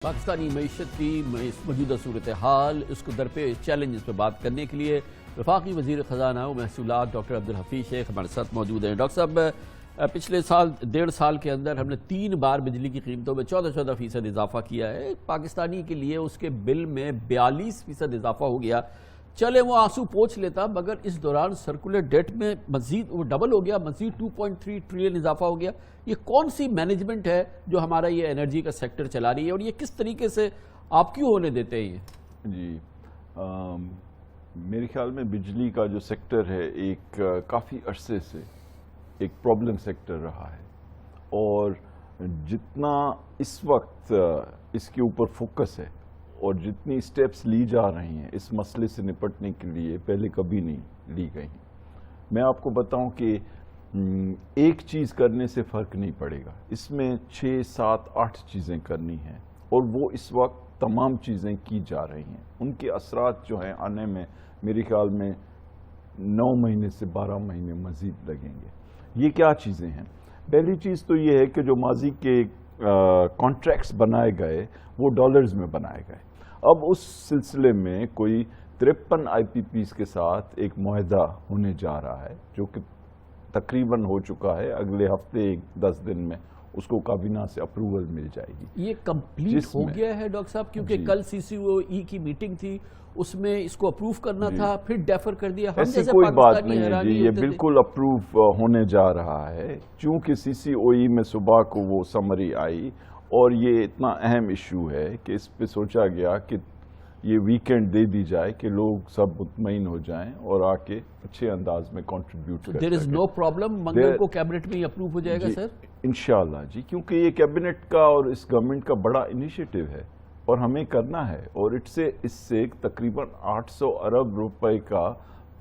پاکستانی معیشت کی موجودہ صورتحال اس کو درپیش چیلنجز پہ بات کرنے کے لیے وفاقی وزیر خزانہ و محصولات ڈاکٹر عبدالحفیظ شیخ ہمارے ساتھ موجود ہیں۔ ڈاکٹر صاحب، پچھلے سال 1.5 سال کے اندر ہم نے 3 بار بجلی کی قیمتوں میں 14% اضافہ کیا ہے۔ پاکستانی کے لیے اس کے بل میں 42% اضافہ ہو گیا۔ چلے وہ آنسو پوچھ لیتا، مگر اس دوران سرکولر ڈیٹ میں مزید وہ ڈبل ہو گیا، مزید 2.3 ٹریلین اضافہ ہو گیا۔ یہ کون سی مینجمنٹ ہے جو ہمارا یہ انرجی کا سیکٹر چلا رہی ہے، اور یہ کس طریقے سے آپ کیوں ہونے دیتے ہیں یہ؟ جی، میرے خیال میں بجلی کا جو سیکٹر ہے ایک کافی عرصے سے ایک پرابلم سیکٹر رہا ہے، اور جتنا اس وقت اس کے اوپر فوکس ہے اور جتنی سٹیپس لی جا رہی ہیں اس مسئلے سے نپٹنے کے لیے پہلے کبھی نہیں لی گئی ہیں۔ میں آپ کو بتاؤں کہ ایک چیز کرنے سے فرق نہیں پڑے گا، اس میں 6، 7، 8 چیزیں کرنی ہیں، اور وہ اس وقت تمام چیزیں کی جا رہی ہیں۔ ان کے اثرات جو ہیں آنے میں میرے خیال میں 9 مہینے سے 12 مہینے مزید لگیں گے۔ یہ کیا چیزیں ہیں؟ پہلی چیز تو یہ ہے کہ جو ماضی کے کانٹریکٹس بنائے گئے وہ ڈالرز میں بنائے گئے۔ اب اس سلسلے میں کوئی 53 آئی پی پیز کے ساتھ ایک معاہدہ ہونے جا رہا ہے، جو کہ تقریباً ہو چکا ہے۔ اگلے ہفتے 10 دن میں اس کو کابینہ سے اپروول مل جائے گی۔ یہ کمپلیٹ ہو گیا ہے ڈاکٹر صاحب؟ کیونکہ کل سی سی او ای کی میٹنگ تھی، اس میں اس کو اپروو کرنا تھا، پھر ڈیفر کر دیا۔ ایسی کوئی بات نہیں ہے جی، یہ بالکل اپروو ہونے جا رہا ہے، چونکہ سی سی او ای میں صبح کو وہ سمری آئی، اور یہ اتنا اہم ایشو ہے کہ اس پہ سوچا گیا کہ یہ ویکینڈ دے دی جائے کہ لوگ سب مطمئن ہو جائیں اور آ کے اچھے انداز میں کنٹریبیوٹ کریں۔ there is no problem، منگل کو کیبنٹ میں یہ اپروو ہو جائے گا سر؟ انشاءاللہ جی، کیونکہ یہ کیبنٹ کا اور اس گورنمنٹ کا بڑا انیشیٹو ہے اور ہمیں کرنا ہے، اور اس سے تقریباً 800 ارب روپے کا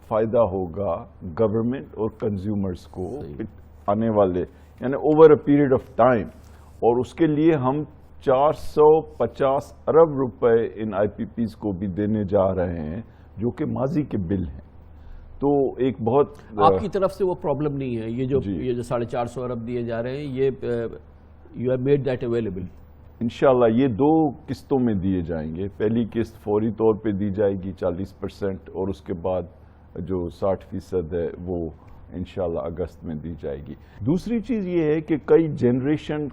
فائدہ ہوگا گورنمنٹ اور کنزیومرز کو آنے والے، یعنی over a period of time, اور اس کے لیے ہم 450 ارب روپے ان آئی پی پیز کو بھی دینے جا رہے ہیں، جو کہ ماضی کے بل ہیں۔ تو ایک بہت آپ کی طرف سے وہ پرابلم نہیں ہے، یہ جو 450 ارب دیے جا رہے ہیں، یہ you have made that available? انشاءاللہ یہ 2 قسطوں میں دیے جائیں گے۔ پہلی قسط فوری طور پہ دی جائے گی 40%، اور اس کے بعد جو 60% ہے وہ انشاءاللہ اگست میں دی جائے گی۔ دوسری چیز یہ ہے کہ کئی جنریشن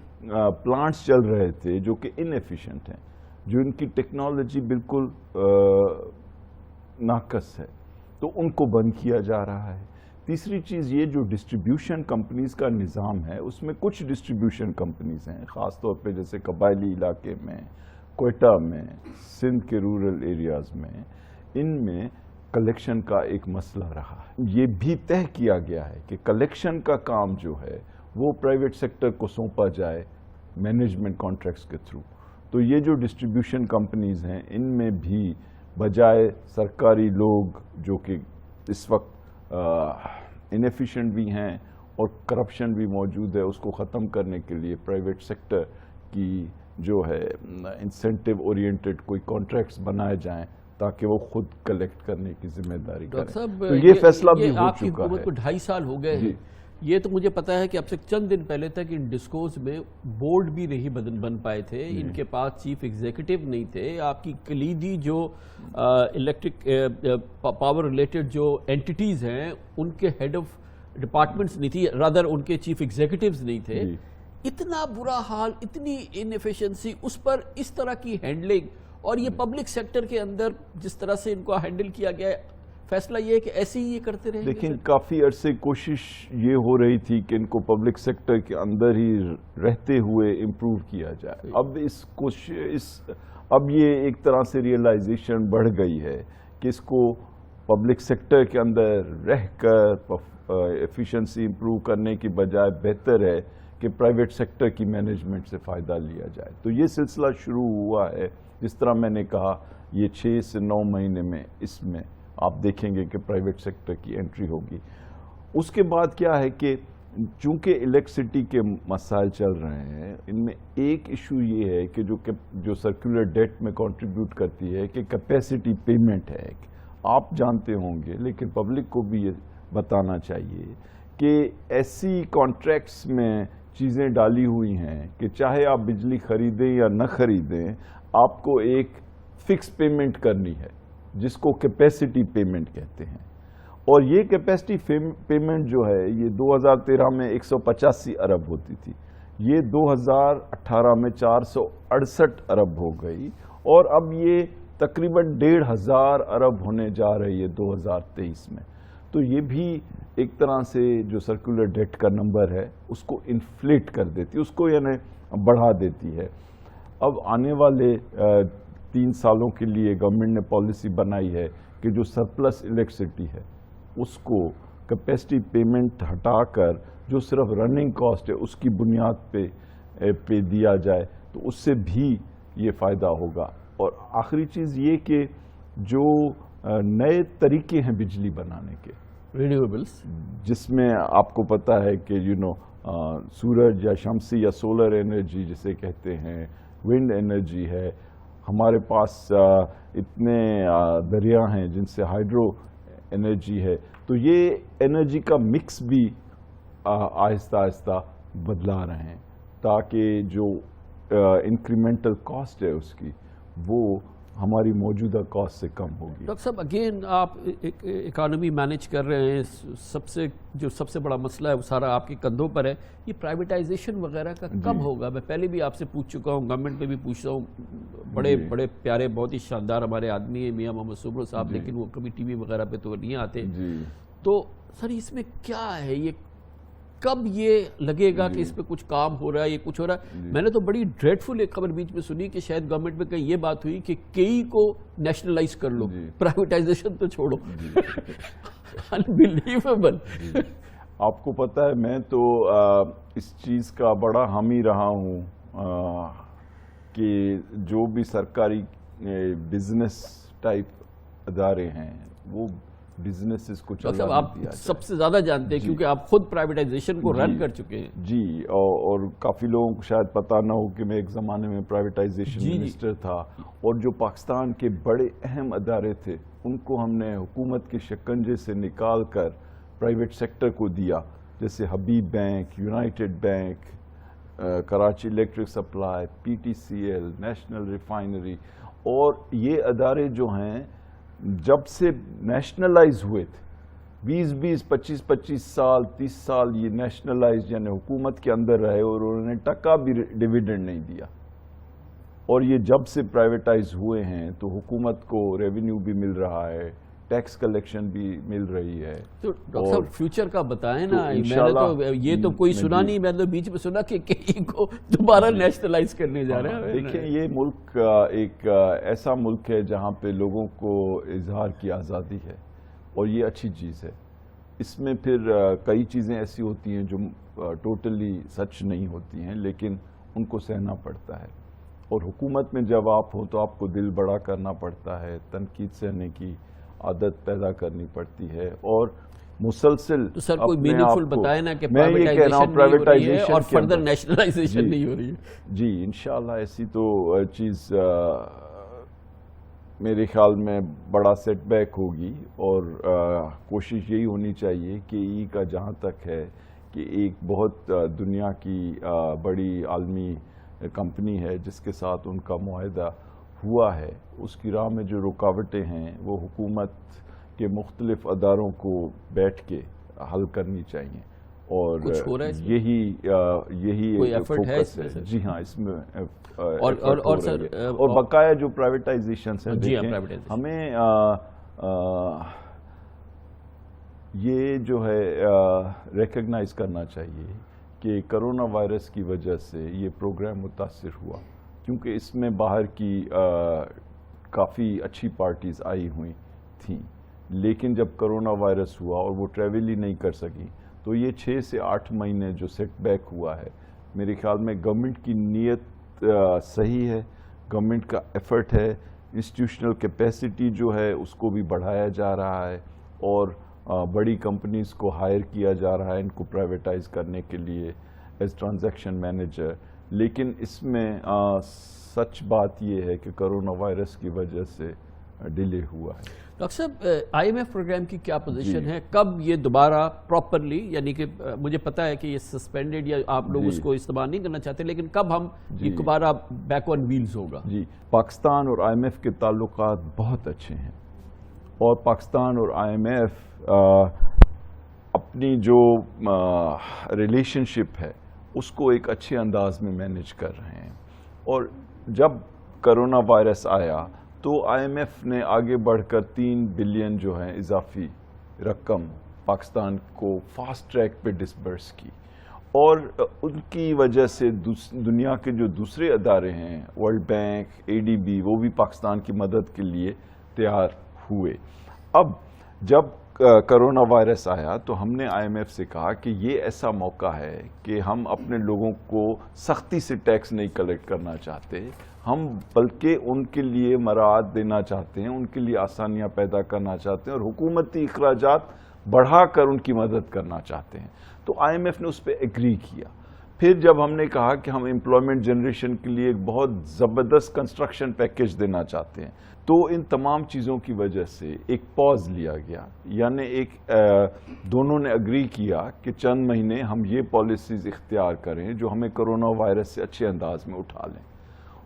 پلانٹس چل رہے تھے جو کہ انیفیشنٹ ہیں، جو ان کی ٹیکنالوجی بالکل ناقص ہے، تو ان کو بند کیا جا رہا ہے۔ تیسری چیز یہ جو ڈسٹریبیوشن کمپنیز کا نظام ہے، اس میں کچھ ڈسٹریبیوشن کمپنیز ہیں، خاص طور پہ جیسے قبائلی علاقے میں، کوئٹہ میں، سندھ کے رورل ایریاز میں، ان میں کلیکشن کا ایک مسئلہ رہا ہے۔ یہ بھی طے کیا گیا ہے کہ کلیکشن کا کام جو ہے وہ پرائیویٹ سیکٹر کو سونپا جائے مینجمنٹ کانٹریکٹس کے تھرو۔ تو یہ جو ڈسٹریبیوشن کمپنیز ہیں، ان میں بھی بجائے سرکاری لوگ جو کہ اس وقت انیفیشنٹ بھی ہیں اور کرپشن بھی موجود ہے، اس کو ختم کرنے کے لیے پرائیویٹ سیکٹر کی جو ہے انسینٹیو اورینٹڈ کوئی کانٹریکٹس بنائے جائیں تاکہ وہ خود کلیکٹ کرنے کی ذمہ داری کریں۔ تو یہ فیصلہ بھی ہو چکا ہے۔ آپ کی حکومت کو 2.5 سال ہو گئے ہیں، یہ تو مجھے پتا ہے کہ اب سے چند دن پہلے تک ان ڈسکوز میں بورڈ بھی نہیں بن پائے تھے، ان کے پاس چیف ایگزیکٹو نہیں تھے۔ آپ کی کلیدی جو الیکٹرک پاور ریلیٹڈ جو اینٹیٹیز ہیں، ان کے ہیڈ آف ڈپارٹمنٹس نہیں تھی، رادر ان کے چیف ایگزیکٹوز نہیں تھے۔ اتنا برا حال، اتنی انیفیشنسی، اس پر اس طرح کی ہینڈلنگ، اور یہ پبلک سیکٹر کے اندر جس طرح سے ان کو ہینڈل کیا گیا ہے، فیصلہ یہ ہے کہ ایسے ہی یہ کرتے رہیں گے؟ لیکن کافی عرصے کوشش یہ ہو رہی تھی کہ ان کو پبلک سیکٹر کے اندر ہی رہتے ہوئے امپروو کیا جائے۔ اب یہ ایک طرح سے ریئلائزیشن بڑھ گئی ہے کہ اس کو پبلک سیکٹر کے اندر رہ کر ایفیشنسی امپروو کرنے کی بجائے بہتر ہے کہ پرائیویٹ سیکٹر کی مینجمنٹ سے فائدہ لیا جائے۔ تو یہ سلسلہ شروع ہوا ہے، جس طرح میں نے کہا یہ 6 سے 9 مہینے میں اس میں آپ دیکھیں گے کہ پرائیویٹ سیکٹر کی انٹری ہوگی۔ اس کے بعد کیا ہے کہ چونکہ الیکٹرسٹی کے مسائل چل رہے ہیں، ان میں ایک ایشو یہ ہے کہ جو سرکولر ڈیٹ میں کنٹریبیوٹ کرتی ہے کہ کیپیسٹی پیمنٹ ہے۔ آپ جانتے ہوں گے، لیکن پبلک کو بھی یہ بتانا چاہیے کہ ایسی کانٹریکٹس میں چیزیں ڈالی ہوئی ہیں کہ چاہے آپ بجلی خریدیں یا نہ خریدیں، آپ کو ایک فکس پیمنٹ کرنی ہے جس کو کیپیسٹی پیمنٹ کہتے ہیں، اور یہ کیپیسٹی پیمنٹ جو ہے یہ 2013 میں 185 ارب ہوتی تھی، یہ 2018 میں 468 ارب ہو گئی، اور اب یہ تقریباً 1,500 ارب ہونے جا رہی ہے 2023 میں. تو یہ بھی ایک طرح سے جو سرکولر ڈیٹ کا نمبر ہے اس کو انفلیٹ کر دیتی ہے، اس کو یعنی بڑھا دیتی ہے. اب آنے والے 3 سالوں کے لیے گورنمنٹ نے پالیسی بنائی ہے کہ جو سرپلس الیکٹریسٹی ہے اس کو کیپیسٹی پیمنٹ ہٹا کر جو صرف رننگ کاسٹ ہے اس کی بنیاد پہ دیا جائے، تو اس سے بھی یہ فائدہ ہوگا. اور آخری چیز یہ کہ جو نئے طریقے ہیں بجلی بنانے کے، رینیویبلس، جس میں آپ کو پتا ہے کہ سورج یا شمسی یا سولر انرجی جسے کہتے ہیں، ونڈ انرجی ہے، ہمارے پاس اتنے دریا ہیں جن سے ہائیڈرو انرجی ہے. تو یہ انرجی کا مکس بھی آہستہ آہستہ بدلا رہے ہیں تاکہ جو انکریمنٹل کاسٹ ہے اس کی وہ ہماری موجودہ کاسٹ سے کم ہوگی. ڈاکٹر صاحب اگین آپ ایک اکانومی مینیج کر رہے ہیں، سب سے بڑا مسئلہ ہے وہ سارا آپ کے کندھوں پر ہے. یہ پرائیویٹائزیشن وغیرہ کا کب ہوگا؟ میں پہلے بھی آپ سے پوچھ چکا ہوں، گورنمنٹ میں بھی پوچھتا ہوں. بڑے بڑے پیارے بہت ہی شاندار ہمارے آدمی ہیں میاں محمد سبرو صاحب، لیکن وہ کبھی ٹی وی وغیرہ پہ تو نہیں آتے. تو سر اس میں کیا ہے، یہ کب یہ لگے گا کہ اس پہ کچھ کام ہو رہا ہے، یہ کچھ ہو رہا ہے؟ میں نے تو بڑی ڈریڈفل ایک خبر بیچ میں سنی کہ شاید گورنمنٹ میں کہیں یہ بات ہوئی کہ کئی کو نیشنلائز کر لو، پرائیویٹائزیشن تو چھوڑو. انبیلیویبل. آپ کو پتا ہے میں تو اس چیز کا بڑا حامی رہا ہوں کہ جو بھی سرکاری بزنس ٹائپ ادارے ہیں وہ بزنسز کو چلا دیا جائے. آپ سب سے زیادہ جانتے ہیں کیونکہ آپ خود پرائیویٹائزیشن کو رن کر چکے ہیں. جی، اور کافی لوگوں کو شاید پتہ نہ ہو کہ میں ایک زمانے میں پرائیویٹائزیشن منسٹر تھا، اور جو پاکستان کے بڑے اہم ادارے تھے ان کو ہم نے حکومت کے شکنجے سے نکال کر پرائیویٹ سیکٹر کو دیا، جیسے Habib bank, United Bank, Karachi electric supply, P T C L, national refinery. اور یہ ادارے جو ہیں جب سے نیشنلائز ہوئے تھے 20 25 سال 30 سال یہ نیشنلائز یعنی حکومت کے اندر رہے، اور انہوں نے ٹکا بھی ڈیویڈنڈ نہیں دیا. اور یہ جب سے پرائیویٹائز ہوئے ہیں تو حکومت کو ریونیو بھی مل رہا ہے، ٹیکس کلیکشن بھی مل رہی ہے. تو ڈاکٹر صاحب فیوچر کا بتائیں نا. میں نے تو یہ تو کوئی سنا نہیں، میں نے تو بیچ میں سنا کہ کئی کو دوبارہ نیشنلائز کرنے جا رہے ہیں. دیکھیں یہ ملک ایک ایسا ملک ہے جہاں پہ لوگوں کو اظہار کی آزادی ہے، اور یہ اچھی چیز ہے. اس میں پھر کئی چیزیں ایسی ہوتی ہیں جو ٹوٹلی سچ نہیں ہوتی ہیں، لیکن ان کو سہنا پڑتا ہے. اور حکومت میں جب آپ ہو تو آپ کو دل بڑا کرنا پڑتا ہے، تنقید سہنے کی عادت پیدا کرنی پڑتی ہے، اور مسلسل. تو سر کوئی میننگفل بتائے نا کہ پرائیویٹائزیشن اور فردر نیشنلائزیشن نہیں ہو رہی ہے. جی انشاءاللہ ایسی تو چیز میرے خیال میں بڑا سیٹ بیک ہوگی، اور کوشش یہی ہونی چاہیے کہ ای کا جہاں تک ہے کہ ایک بہت دنیا کی بڑی عالمی کمپنی ہے جس کے ساتھ ان کا معاہدہ ہوا ہے، اس کی راہ میں جو رکاوٹیں ہیں وہ حکومت کے مختلف اداروں کو بیٹھ کے حل کرنی چاہیے. اور یہی فوکس ہے. جی ہاں، اس میں اور بقایا جو پرائیویٹائزیشن ہے، ہمیں یہ جو ہے ریکگنائز کرنا چاہیے کہ کرونا وائرس کی وجہ سے یہ پروگرام متاثر ہوا، کیونکہ اس میں باہر کی کافی اچھی پارٹیز آئی ہوئی تھیں، لیکن جب کرونا وائرس ہوا اور وہ ٹریول ہی نہیں کر سکی تو یہ 6 سے 8 مہینے جو سیٹ بیک ہوا ہے، میرے خیال میں گورنمنٹ کی نیت صحیح ہے، گورنمنٹ کا ایفرٹ ہے، انسٹیٹیوشنل کیپیسٹی جو ہے اس کو بھی بڑھایا جا رہا ہے، اور بڑی کمپنیز کو ہائر کیا جا رہا ہے ان کو پرائیویٹائز کرنے کے لیے ایز ٹرانزیکشن مینیجر. لیکن اس میں سچ بات یہ ہے کہ کرونا وائرس کی وجہ سے ڈیلے ہوا ہے. ڈاکٹر صاحب IMF پروگرام کی کیا پوزیشن ہے؟ کب یہ دوبارہ پراپرلی، یعنی کہ مجھے پتا ہے کہ یہ سسپینڈڈ یا آپ لوگ اس کو استعمال نہیں کرنا چاہتے، لیکن کب ہم یہ دوبارہ بیک آن ویلز ہوگا؟ جی، پاکستان اور IMF کے تعلقات بہت اچھے ہیں، اور پاکستان اور IMF اپنی جو ریلیشن شپ ہے اس کو ایک اچھے انداز میں مینیج کر رہے ہیں. اور جب کرونا وائرس آیا تو IMF نے آگے بڑھ کر 3 بلین جو ہیں اضافی رقم پاکستان کو فاسٹ ٹریک پہ ڈسبرس کی، اور ان کی وجہ سے دنیا کے جو دوسرے ادارے ہیں، ورلڈ بینک، ADB، وہ بھی پاکستان کی مدد کے لیے تیار ہوئے. اب جب کرونا وائرس آیا تو ہم نے IMF سے کہا کہ یہ ایسا موقع ہے کہ ہم اپنے لوگوں کو سختی سے ٹیکس نہیں کلیکٹ کرنا چاہتے، ہم بلکہ ان کے لیے مراعات دینا چاہتے ہیں، ان کے لیے آسانیاں پیدا کرنا چاہتے ہیں، اور حکومتی اخراجات بڑھا کر ان کی مدد کرنا چاہتے ہیں. تو IMF نے اس پہ ایگری کیا. پھر جب ہم نے کہا کہ ہم امپلائمنٹ جنریشن کے لیے ایک بہت زبردست کنسٹرکشن پیکیج دینا چاہتے ہیں، تو ان تمام چیزوں کی وجہ سے ایک پاز لیا گیا. یعنی دونوں نے اگری کیا کہ چند مہینے ہم یہ پالیسیز اختیار کریں جو ہمیں کرونا وائرس سے اچھے انداز میں اٹھا لیں.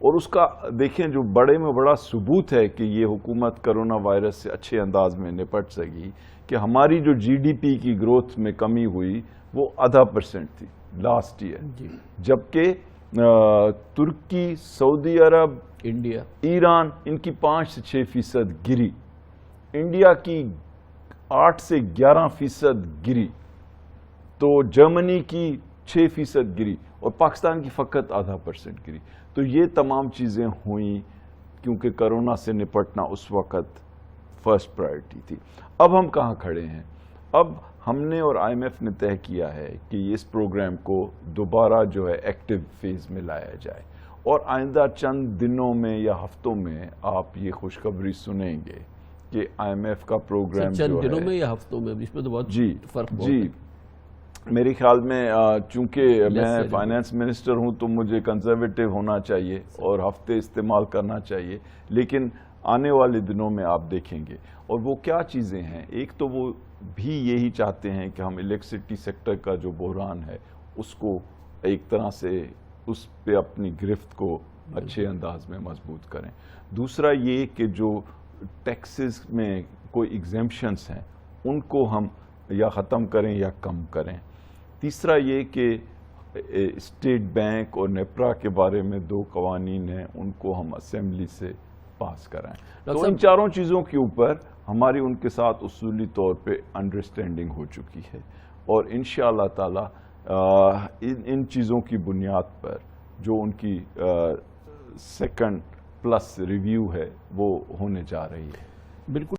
اور اس کا دیکھیں جو بڑے میں بڑا ثبوت ہے کہ یہ حکومت کرونا وائرس سے اچھے انداز میں نپٹ سکی کہ ہماری جو GDP کی گروتھ میں کمی ہوئی وہ 0.5% تھی لاسٹ ایئر، جبکہ ترکی، سعودی عرب، انڈیا، ایران، ان کی 5 سے 6% گری، انڈیا کی 8 سے 11% گری، تو جرمنی کی 6% گری، اور پاکستان کی فقط 0.5% گری. تو یہ تمام چیزیں ہوئیں کیونکہ کرونا سے نپٹنا اس وقت فرسٹ پرائرٹی تھی. اب ہم کہاں کھڑے ہیں؟ اب ہم نے اور IMF نے طے کیا ہے کہ اس پروگرام کو دوبارہ جو ہے ایکٹیو فیز میں لایا جائے، اور آئندہ چند دنوں میں یا ہفتوں میں آپ یہ خوشخبری سنیں گے کہ IMF کا پروگرام جو ہے چند دنوں میں یا ہفتوں میں، اس میں تو بہت فرق ہوتا ہے. ہے. میرے خیال میں چونکہ میں فائنانس منسٹر ہوں تو مجھے کنزرویٹو ہونا چاہیے اور ہفتے استعمال کرنا چاہیے، لیکن آنے والے دنوں میں آپ دیکھیں گے. اور وہ کیا چیزیں ہیں؟ ایک تو وہ بھی یہی چاہتے ہیں کہ ہم الیکٹریسٹی سیکٹر کا جو بحران ہے اس کو ایک طرح سے اس پہ اپنی گرفت کو اچھے انداز میں مضبوط کریں. دوسرا یہ کہ جو ٹیکسز میں کوئی ایگزیمپشنز ہیں ان کو ہم یا ختم کریں یا کم کریں. تیسرا یہ کہ اسٹیٹ بینک اور نیپرا کے بارے میں 2 قوانین ہیں، ان کو ہم اسمبلی سے پاس کرائیں. تو ان چاروں چیزوں کے اوپر ہماری ان کے ساتھ اصولی طور پہ انڈرسٹینڈنگ ہو چکی ہے، اور انشاءاللہ تعالی ان چیزوں کی بنیاد پر جو ان کی سیکنڈ پلس ریویو ہے وہ ہونے جا رہی ہے. بالکل.